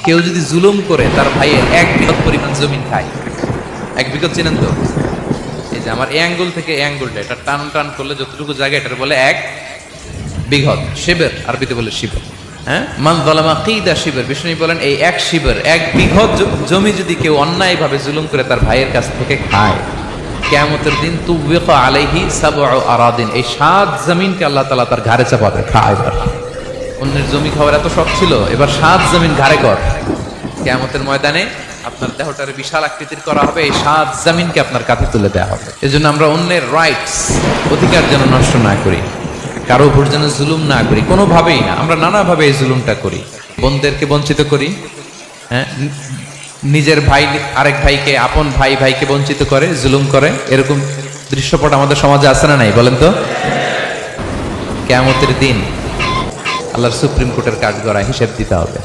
কেউ যদি জুলুম করে তার ভাইয়ের 1 বিঘত পরিমাণ জমিন খায়, 1 বিঘত চিনেন তো? এই যে আমার এই অ্যাঙ্গুল থেকে এই অ্যাঙ্গুলটা, এটা টান টান করলে যতটুকু জায়গা, এটার বলে 1 বিঘত। শিবের আরবিতে বলে শিবের। হ্যাঁ, মান যালামা কিদা শিবের। বিষ্ণু বলেন এই 1 শিবের 1 বিঘত জমি যদি কেউ অন্যায়ভাবে জুলুম করে তার ভাইয়ের কাছ থেকে খায়, কিয়ামতের দিন তুবিকা আলাইহি সাবউ আরাদিন, এই 7 জমিনকে আল্লাহ তাআলা তার ঘাড়ে চাপাবে। খায়, অন্যের জমি খাওয়ার এত শখ ছিল, এবার 7 জমিন ঘাড়ে কর। কিয়ামতের ময়দানে আপনার দেহটারে বিশাল আকৃতির করা হবে, এই 7 জমিনকে আপনার কাঁধে তুলে দেওয়া হবে। এজন্য আমরা অন্যের রাইটস, অধিকার যেন নষ্ট না করি, কারো উপর যেন জুলুম না করি, কোনোভাবেই না। আমরা নানাভাবে এই জুলুমটা করি, বোনদেরকে বঞ্চিত করি। হ্যাঁ, নিজের ভাই আরেক ভাইকে, আপন ভাই ভাইকে বঞ্চিত করে, জুলুম করে। এরকম দৃশ্যপট আমাদের সমাজে আছে না নাই বলেন তো? কিয়ামতের দিন আল্লাহর সুপ্রিম কোর্টের কাঠগড়ায় হিসেব দিতে হবে।